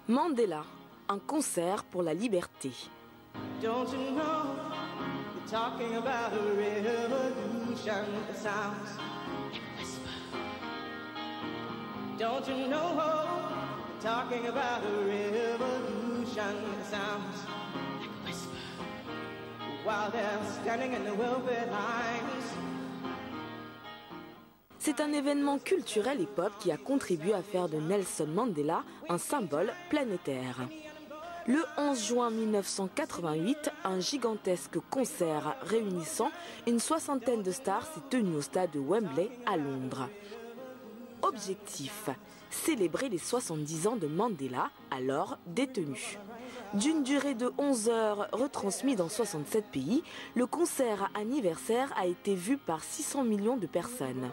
Mandela, un concert pour la liberté. Don't you know, you're talking about a revolution that sounds like a whisper. Don't you know, you're talking about a revolution that sounds like a whisper. While they're standing in the welfare lines. C'est un événement culturel et pop qui a contribué à faire de Nelson Mandela un symbole planétaire. Le 11 juin 1988, un gigantesque concert réunissant une soixantaine de stars s'est tenu au stade de Wembley à Londres. Objectif, célébrer les 70 ans de Mandela, alors détenu. D'une durée de 11 heures, retransmis dans 67 pays, le concert anniversaire a été vu par 600 millions de personnes.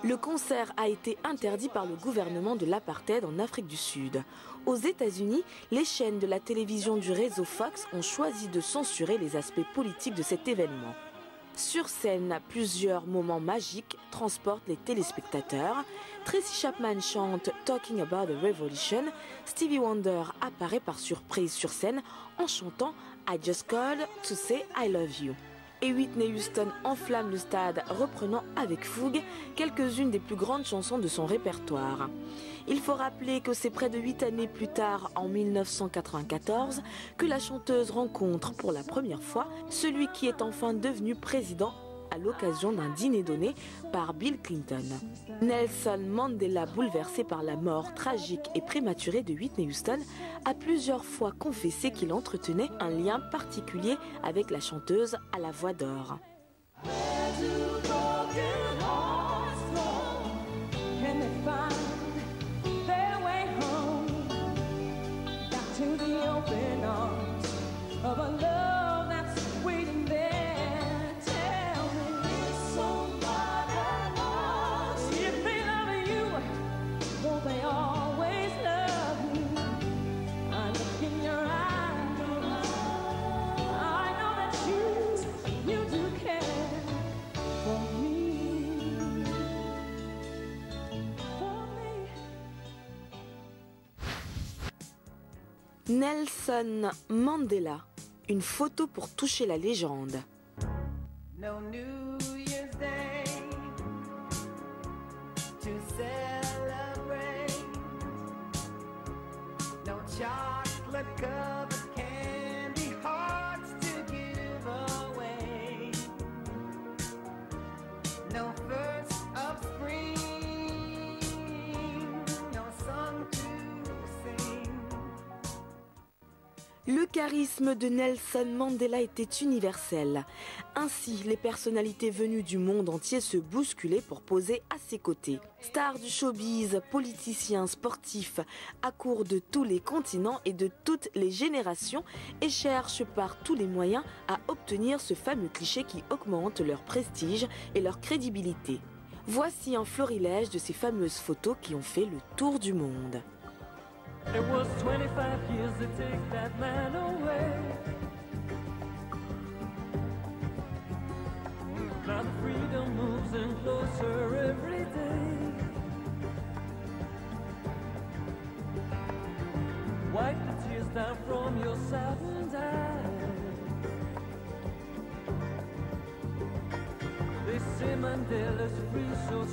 Le concert a été interdit par le gouvernement de l'apartheid en Afrique du Sud. Aux États-Unis, les chaînes de la télévision du réseau Fox ont choisi de censurer les aspects politiques de cet événement. Sur scène, plusieurs moments magiques transportent les téléspectateurs. Tracy Chapman chante « Talking About a Revolution ». Stevie Wonder apparaît par surprise sur scène en chantant « I Just Called to Say I Love You ». Et Whitney Houston enflamme le stade, reprenant avec fougue quelques-unes des plus grandes chansons de son répertoire. Il faut rappeler que c'est près de 8 années plus tard, en 1994, que la chanteuse rencontre pour la première fois celui qui est enfin devenu président à l'occasion d'un dîner donné par Bill Clinton. Nelson Mandela, bouleversé par la mort tragique et prématurée de Whitney Houston, a plusieurs fois confessé qu'il entretenait un lien particulier avec la chanteuse à la voix d'or. Nelson Mandela, une photo pour toucher la légende. No New Year's Day to celebrate. No chocolate covered candy hearts to give away. No first of spring, no song to sing. Le charisme de Nelson Mandela était universel. Ainsi, les personnalités venues du monde entier se bousculaient pour poser à ses côtés. Stars du showbiz, politiciens, sportifs, accourent de tous les continents et de toutes les générations et cherchent par tous les moyens à obtenir ce fameux cliché qui augmente leur prestige et leur crédibilité. Voici un florilège de ces fameuses photos qui ont fait le tour du monde. It was 25 years to take that man away. Now the freedom moves in closer every day. Wipe the tears down from your saddened eyes. They say Mandela's free, so